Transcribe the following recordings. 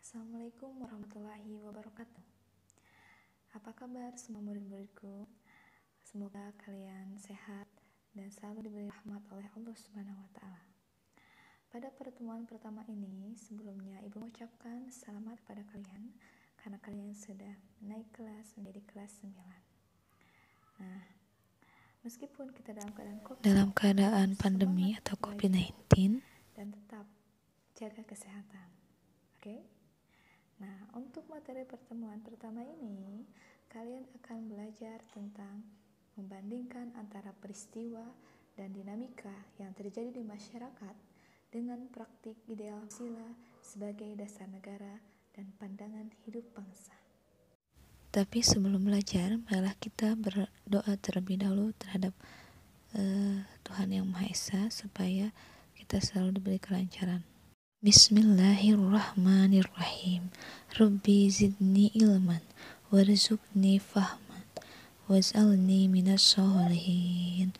Assalamualaikum warahmatullahi wabarakatuh. Apa kabar semua murid-muridku? Semoga kalian sehat dan selalu diberi rahmat oleh Allah Subhanahu wa Ta'ala. Pada pertemuan pertama ini, sebelumnya Ibu mengucapkan selamat kepada kalian karena kalian sudah naik kelas menjadi kelas 9. Nah, meskipun kita dalam keadaan pandemi atau COVID-19 dan tetap jaga kesehatan. Oke? Nah, untuk materi pertemuan pertama ini, kalian akan belajar tentang membandingkan antara peristiwa dan dinamika yang terjadi di masyarakat dengan praktik ideal Pancasila sebagai dasar negara dan pandangan hidup bangsa. Tapi sebelum belajar, marilah kita berdoa terlebih dahulu terhadap Tuhan Yang Maha Esa supaya kita selalu diberi kelancaran. Bismillahirrahmanirrahim. Rabbi zidni ilman warzuqni fahman waj'alni minas sholihin.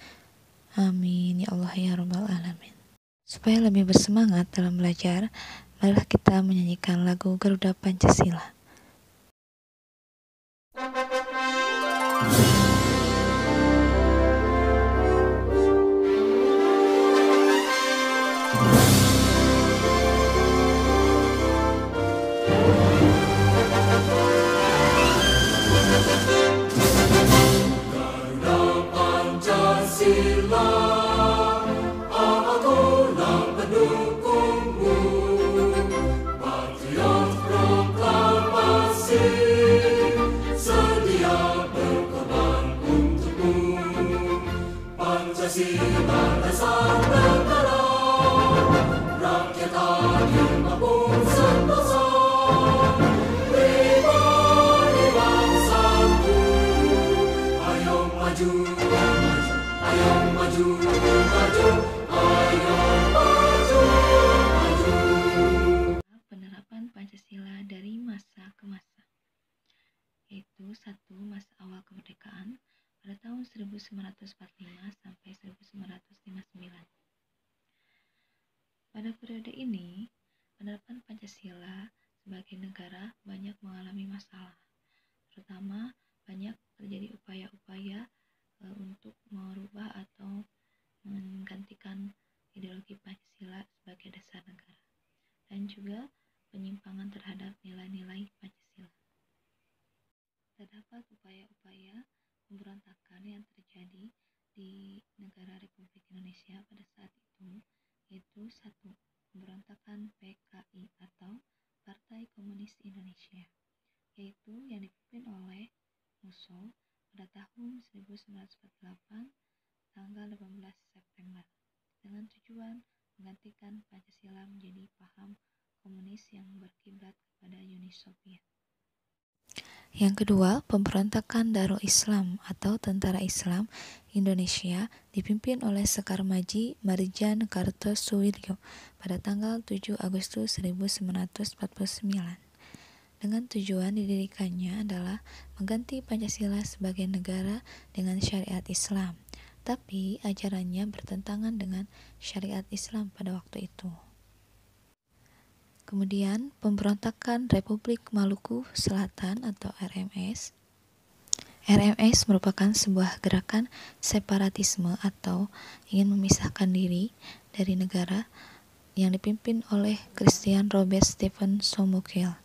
Amin ya Allah ya Rabbal alamin. Supaya lebih bersemangat dalam belajar, marilah kita menyanyikan lagu Garuda Pancasila. Penerapan Pancasila dari masa ke masa, yaitu satu, masa awal kemerdekaan pada tahun 1945 sampai 1959. Pada periode ini, penerapan Pancasila sebagai negara banyak mengalami masalah, terutama banyak terjadi upaya-upaya untuk merubah atau menggantikan ideologi Pancasila sebagai dasar negara, dan juga penyimpangan terhadap nilai-nilai Pancasila. Terdapat upaya-upaya pemberontakan yang terjadi di negara Republik Indonesia pada saat itu, yaitu satu, pemberontakan PKI atau Partai Komunis Indonesia, yaitu yang dipimpin oleh Musso pada tahun 1948 tanggal 18 September dengan tujuan menggantikan Pancasila menjadi paham komunis yang berkiblat kepada Uni Soviet. Yang kedua, pemberontakan Darul Islam atau Tentara Islam Indonesia dipimpin oleh Sekar Maji Marjan Kartosuwiryo pada tanggal 7 Agustus 1949. Dengan tujuan didirikannya adalah mengganti Pancasila sebagai negara dengan syariat Islam, tapi ajarannya bertentangan dengan syariat Islam pada waktu itu. Kemudian pemberontakan Republik Maluku Selatan atau RMS. RMS merupakan sebuah gerakan separatisme atau ingin memisahkan diri dari negara yang dipimpin oleh Christian Robert Stephen Somokel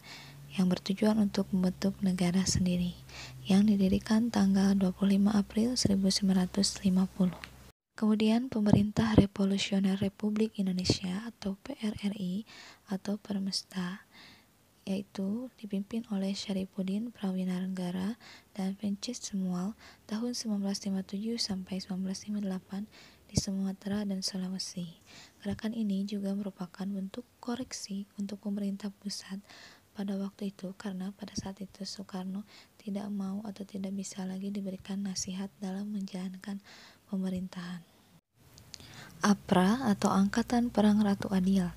yang bertujuan untuk membentuk negara sendiri yang didirikan tanggal 25 April 1950. Kemudian pemerintah Revolusioner Republik Indonesia atau PRRI atau Permesta, yaitu dipimpin oleh Syarifuddin Prawinaragara dan Vences Semual tahun 1957 sampai 1958 di Sumatera dan Sulawesi. Gerakan ini juga merupakan bentuk koreksi untuk pemerintah pusat pada waktu itu karena pada saat itu Soekarno tidak mau atau tidak bisa lagi diberikan nasihat dalam menjalankan pemerintahan. APRA atau Angkatan Perang Ratu Adil.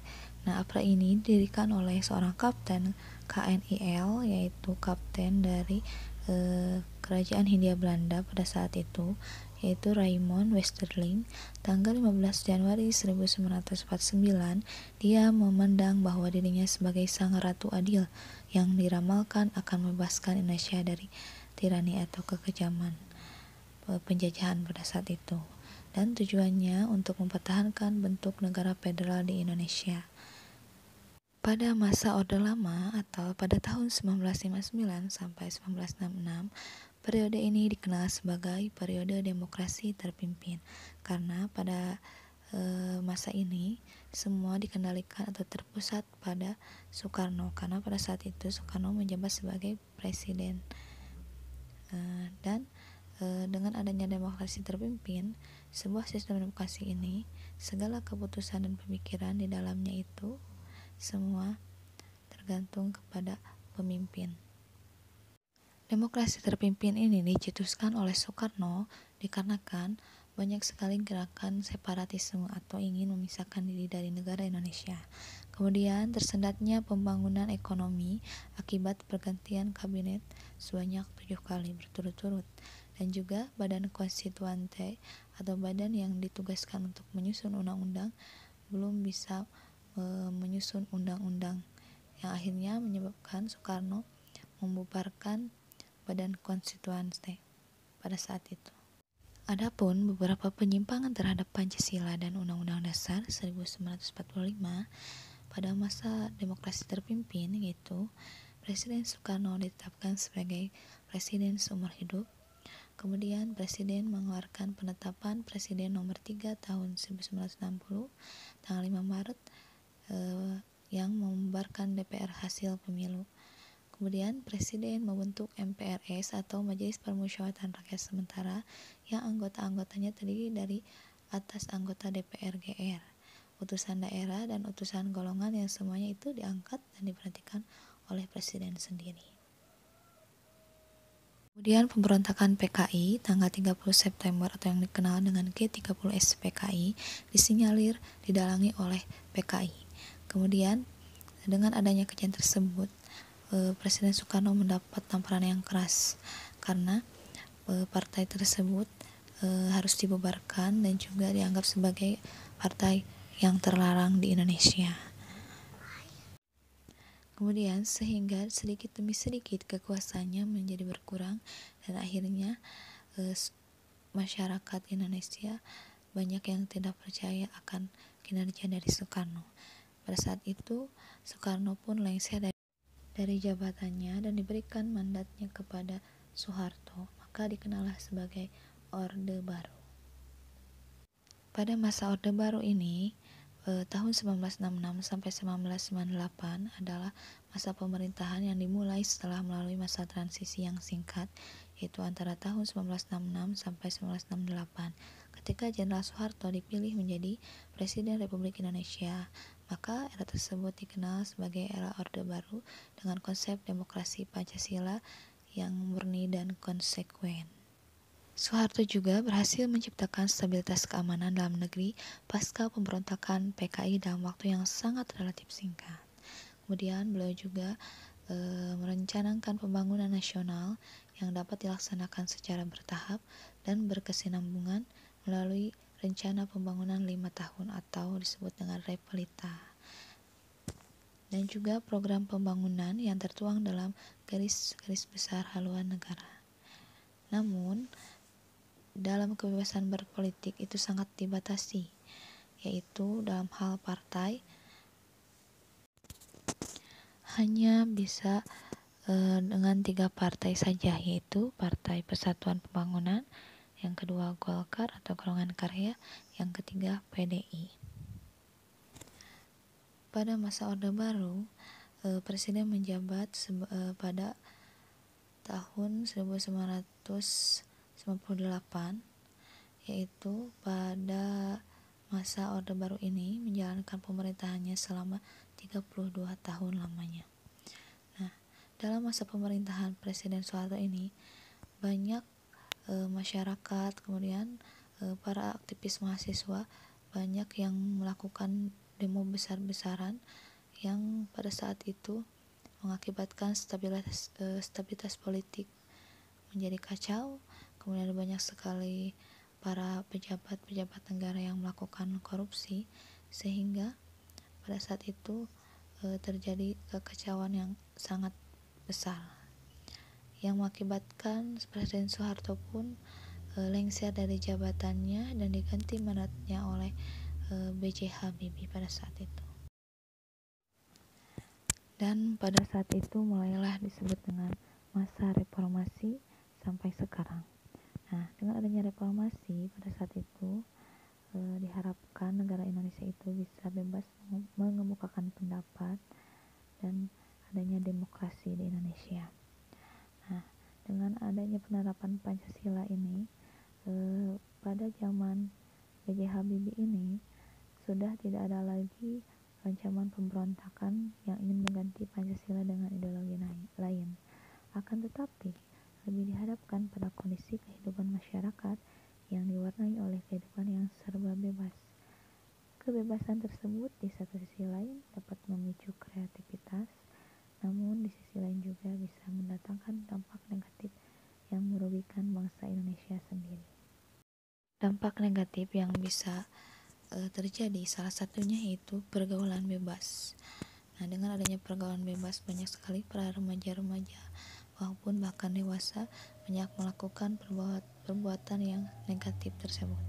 Nah, APRA ini didirikan oleh seorang kapten KNIL, yaitu kapten dari kerajaan Hindia Belanda pada saat itu, yaitu Raymond Westerling. Tanggal 15 Januari 1949, dia memandang bahwa dirinya sebagai sang ratu adil yang diramalkan akan membebaskan Indonesia dari tirani atau kekejaman penjajahan pada saat itu, dan tujuannya untuk mempertahankan bentuk negara federal di Indonesia. Pada masa Orde Lama atau pada tahun 1959 sampai 1966, periode ini dikenal sebagai periode demokrasi terpimpin karena pada masa ini semua dikendalikan atau terpusat pada Soekarno, karena pada saat itu Soekarno menjabat sebagai presiden. Dan dengan adanya demokrasi terpimpin, sebuah sistem demokrasi ini, segala keputusan dan pemikiran di dalamnya itu semua tergantung kepada pemimpin. Demokrasi terpimpin ini dicetuskan oleh Soekarno dikarenakan banyak sekali gerakan separatisme atau ingin memisahkan diri dari negara Indonesia. Kemudian tersendatnya pembangunan ekonomi akibat pergantian kabinet sebanyak 7 kali berturut-turut, dan juga badan konstituante atau badan yang ditugaskan untuk menyusun undang-undang belum bisa menyusun undang-undang, yang akhirnya menyebabkan Soekarno membubarkan badan konstituante pada saat itu. Adapun beberapa penyimpangan terhadap Pancasila dan Undang-Undang Dasar 1945 pada masa demokrasi terpimpin, yaitu Presiden Soekarno ditetapkan sebagai presiden seumur hidup. Kemudian Presiden mengeluarkan penetapan Presiden nomor 3 tahun 1960 tanggal 5 Maret yang membubarkan DPR hasil pemilu. Kemudian Presiden membentuk MPRS atau Majelis Permusyawaratan Rakyat Sementara yang anggota-anggotanya terdiri dari atas anggota DPR GR, utusan daerah, dan utusan golongan yang semuanya itu diangkat dan diperhatikan oleh Presiden sendiri. Kemudian pemberontakan PKI tanggal 30 September atau yang dikenal dengan G30S PKI disinyalir didalangi oleh PKI. Kemudian dengan adanya kejadian tersebut, Presiden Soekarno mendapat tamparan yang keras karena partai tersebut harus dibubarkan dan juga dianggap sebagai partai yang terlarang di Indonesia. Kemudian sehingga sedikit demi sedikit kekuasaannya menjadi berkurang, dan akhirnya masyarakat Indonesia banyak yang tidak percaya akan kinerja dari Soekarno. Pada saat itu Soekarno pun lengser dari jabatannya dan diberikan mandatnya kepada Soeharto, maka dikenallah sebagai Orde Baru. Pada masa Orde Baru ini, tahun 1966 sampai 1998 adalah masa pemerintahan yang dimulai setelah melalui masa transisi yang singkat, yaitu antara tahun 1966 sampai 1968. Ketika Jenderal Soeharto dipilih menjadi Presiden Republik Indonesia, maka era tersebut dikenal sebagai era Orde Baru dengan konsep demokrasi Pancasila yang murni dan konsekuen. Soeharto juga berhasil menciptakan stabilitas keamanan dalam negeri pasca pemberontakan PKI dalam waktu yang sangat relatif singkat. Kemudian beliau juga merencanakan pembangunan nasional yang dapat dilaksanakan secara bertahap dan berkesinambungan melalui rencana pembangunan 5 tahun atau disebut dengan Repelita, dan juga program pembangunan yang tertuang dalam garis-garis besar haluan negara. Namun dalam kebebasan berpolitik itu sangat dibatasi, yaitu dalam hal partai hanya bisa dengan 3 partai saja, yaitu Partai Persatuan Pembangunan, yang kedua Golkar atau Golongan Karya, yang ketiga PDI. Pada masa Orde Baru, Presiden menjabat pada tahun 1998, yaitu pada masa Orde Baru ini menjalankan pemerintahannya selama 32 tahun lamanya. Nah, dalam masa pemerintahan Presiden Soeharto ini banyak masyarakat, kemudian para aktivis mahasiswa banyak yang melakukan demo besar-besaran yang pada saat itu mengakibatkan stabilitas politik menjadi kacau. Kemudian banyak sekali para pejabat-pejabat negara yang melakukan korupsi, sehingga pada saat itu terjadi kekacauan yang sangat besar yang mengakibatkan Presiden Soeharto pun lengser dari jabatannya dan diganti mandatnya oleh B.J. Habibie pada saat itu. Dan pada saat itu mulailah disebut dengan masa reformasi sampai sekarang. Nah, dengan adanya reformasi pada saat itu diharapkan negara Indonesia itu bisa bebas mengemukakan pendapat dan adanya demokrasi di Indonesia. Nah, dengan adanya penerapan Pancasila ini pada zaman B.J. Habibie ini sudah tidak ada lagi ancaman pemberontakan yang ingin mengganti Pancasila dengan ideologi lain. Akan tetapi, lebih dihadapkan pada kondisi kehidupan masyarakat yang diwarnai oleh kehidupan yang serba bebas. Kebebasan tersebut di satu sisi lain dapat memicu kreativitas, namun di sisi lain juga bisa mendatangkan dampak negatif yang merugikan bangsa Indonesia sendiri. Dampak negatif yang bisa terjadi salah satunya yaitu pergaulan bebas. Nah, dengan adanya pergaulan bebas, banyak sekali para remaja-remaja maupun bahkan dewasa banyak melakukan perbuatan yang negatif tersebut.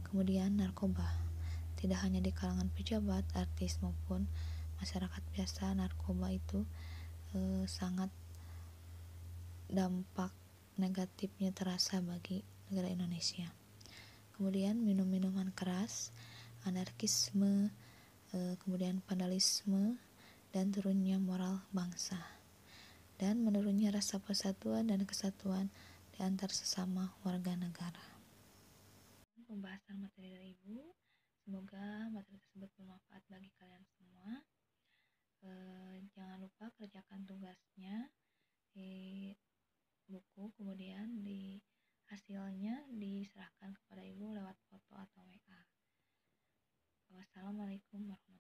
Kemudian narkoba, tidak hanya di kalangan pejabat, artis maupun masyarakat biasa, narkoba itu sangat dampak negatifnya terasa bagi negara Indonesia. Kemudian minum-minuman keras, anarkisme, kemudian vandalisme, dan turunnya moral bangsa, dan menurunnya rasa persatuan dan kesatuan di antar sesama warga negara. Pembahasan materi dari Ibu, semoga materi tersebut bermanfaat bagi kalian semua. Jangan lupa kerjakan tugasnya di buku, kemudian di hasilnya diserahkan kepada Ibu lewat foto atau WA. Wassalamualaikum warahmatullahi wabarakatuh.